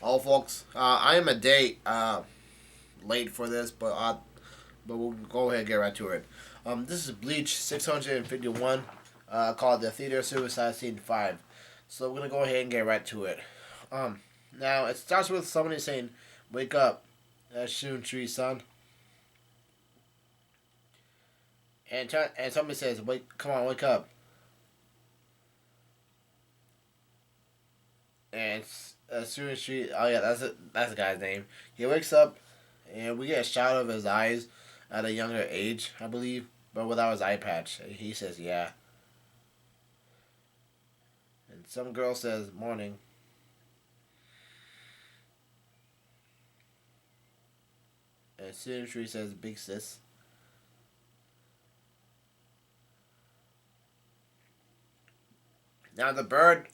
All folks, I am a day late for this, but we'll go ahead and get right to it. This is Bleach 651, called the Theater Suicide Scene 5. So we're gonna go ahead and get right to it. Um, Now it starts with somebody saying, "Wake up, Shun Tree son," and somebody says, "Wake, come on, wake up." And Shun Tree, oh yeah, that's the guy's name. He wakes up, and we get a shot of his eyes at a younger age, I believe, but without his eye patch. He says, "Yeah." And some girl says, "Morning." And Shun Tree says, "Big sis." Now the bird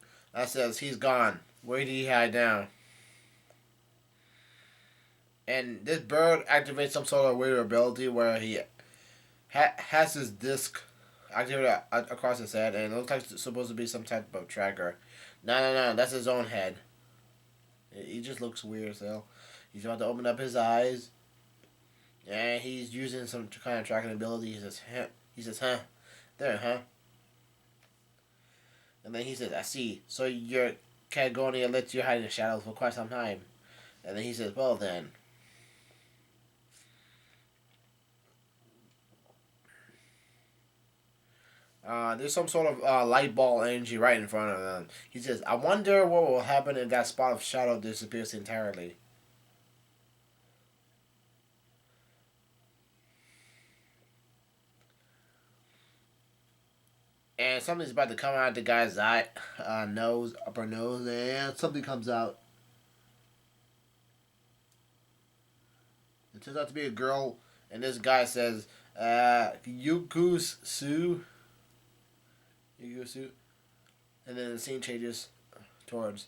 says, "He's gone. Where did he hide now?" And this bird activates some sort of weird ability where he has his disc activated across his head, and it looks like it's supposed to be some type of tracker. No, no, no, that's his own head. He just looks weird as hell. He's about to open up his eyes, and he's using some kind of tracking ability. He says, huh. He says, "Huh, there, huh?" And then he says, "I see. So your Catagonia lets you hide in the shadows for quite some time." And then he says, "Well then." There's some sort of light ball energy right in front of them. He says, "I wonder what will happen if that spot of shadow disappears entirely." And something's about to come out of the guy's eye, nose, upper nose, and something comes out. It turns out to be a girl, and this guy says, Yuku Su," and then the scene changes towards.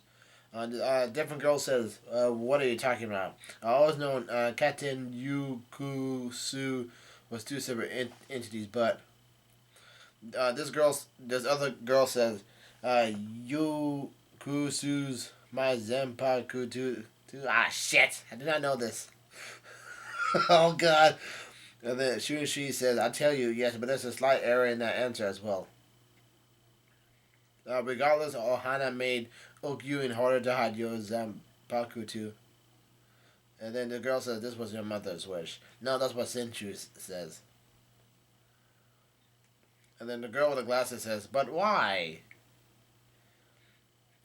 Different girl says, "What are you talking about? I always known Captain Yukusu was two separate entities, but this other girl says, Yukusu's my Zenpaku to ah shit, I did not know this." Oh god. And then Shunichi says, "I tell you, yes, but there's a slight error in that answer as well. Regardless, Ohana made Okyu in order to hide your Zanpaku too." And then the girl says, "This was your mother's wish." No, that's what Senchu says. And then the girl with the glasses says, "But why?"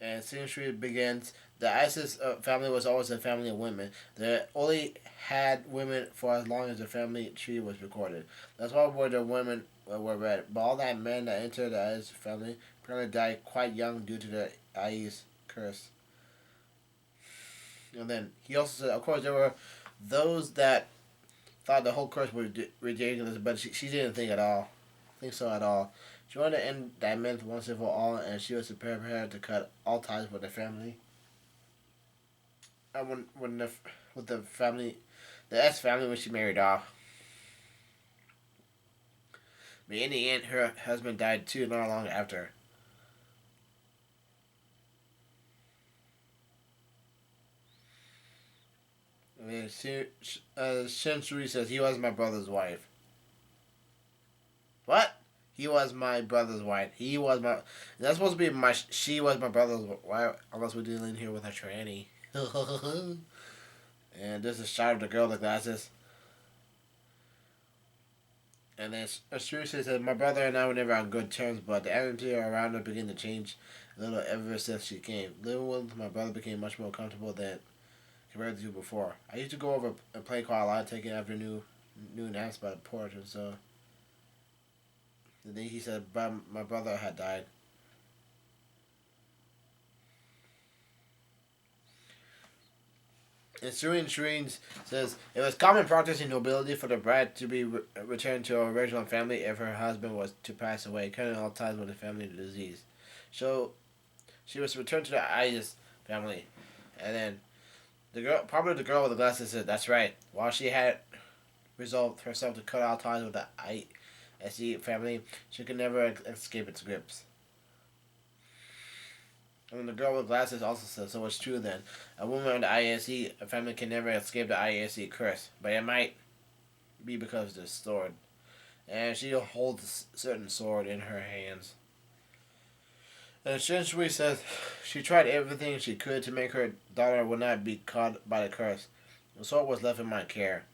And Senchu begins, "The Isis family was always a family of women. They only had women for as long as the family tree was recorded. That's why where the women were read. But all that men that entered the Isis family apparently died quite young due to the Isis curse." And then he also said, "Of course, there were those that thought the whole curse was ridiculous, but she didn't think so at all. She wanted to end that myth once and for all, and she was prepared to cut all ties with the family. And when the with the family, the S family, when she married off. But in the end, her husband died too, not long after." I mean, Shinsui says, "He was my brother's wife." What? He was my brother's wife. He was my. That's supposed to be my. She was my brother's wife. Unless we're dealing here with a tranny. And there's a shot of the girl with the glasses. And then Astrid said, "My brother and I were never on good terms, but the energy around her began to change a little ever since she came. Living with my brother became much more comfortable than compared to before. I used to go over and play quite a lot, taking afternoon naps by the porch, and so." And then he said, "But my brother had died." And Shireen says, "It was common practice in nobility for the bride to be returned to her original family if her husband was to pass away, cutting all ties with the family disease. So she was returned to the Ayas family." And then probably the girl with the glasses said, "That's right. While she had resolved herself to cut all ties with the ISE family, she could never escape its grips." And the girl with glasses also says, so it's true then. A woman in the ISE, a family can never escape the ISE curse, but it might be because of the sword. And she holds a certain sword in her hands. And Shinsui says she tried everything she could to make her daughter would not be caught by the curse. The sword was left in my care.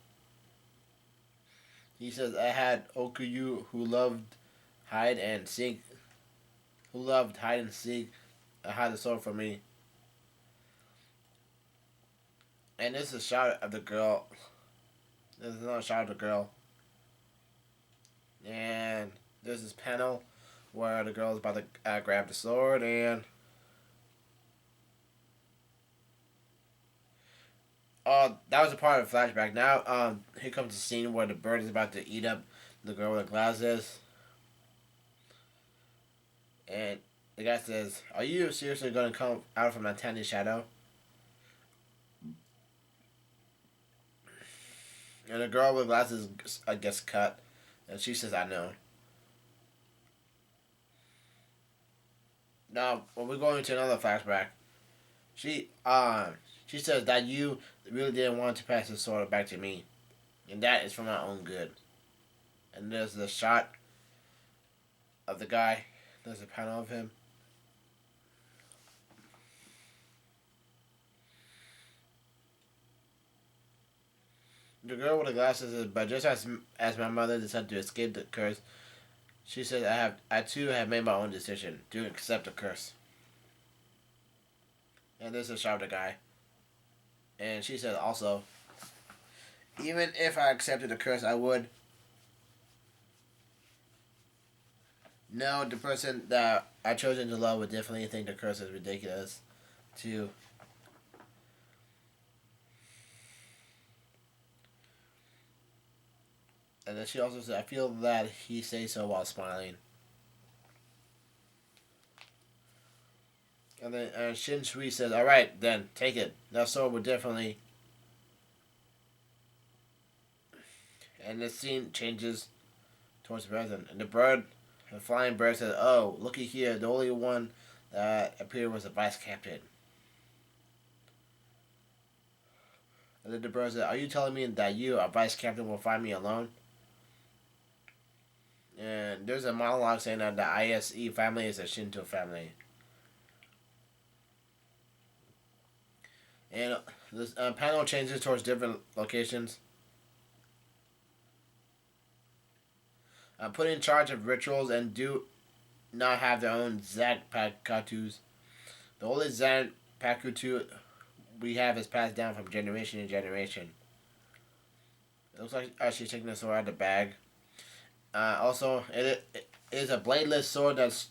He says I had Okuyu hide and seek, who loved hide and seek, hide the sword from me. And this is a shot of the girl. This is another shot of the girl. And there's this panel where the girl is about to grab the sword, and that was a part of the flashback. Now, here comes the scene where the bird is about to eat up the girl with the glasses, and the guy says, "Are you seriously going to come out from that tiny shadow?" And the girl with glasses gets cut, and she says, "I know." Now, when we're going into another flashback, she she says that you really didn't want to pass the sword back to me, and that is for my own good. And there's the shot of the guy. There's a panel of him. The girl with the glasses says, but just as my mother decided to escape the curse, she says, I too have made my own decision to accept the curse. And there's a shot of the guy. And she says also, even if I accepted the curse, I would. No, the person that I chosen to love would definitely think the curse is ridiculous, too. And then she also said, I feel that he says so while smiling. And then Shin Shui says, alright, then, take it. That sword would definitely. And the scene changes towards the present. And the flying bird says, oh, looky here, the only one that appeared was the vice captain. And then the bird says, are you telling me that you, a vice captain, will find me alone? And there's a monologue saying that the ISE family is a Shinto family. And this panel changes towards different locations. Put in charge of rituals and do not have their own Zanpakutus. The only Zanpakutu we have is passed down from generation to generation. It looks like she's taking the sword out of the bag. Also, it is a bladeless sword that's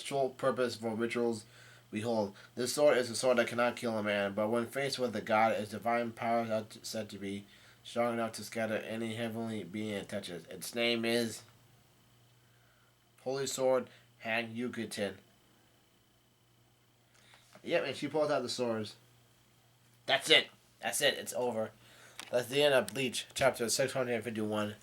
sole purpose for rituals we hold. This sword is a sword that cannot kill a man, but when faced with a god, its divine power is said to be strong enough to scatter any heavenly being it touches. Its name is Holy Sword Hang Yukutin. Yep, and she pulls out the swords. That's it. That's it. It's over. That's the end of Bleach, chapter 651.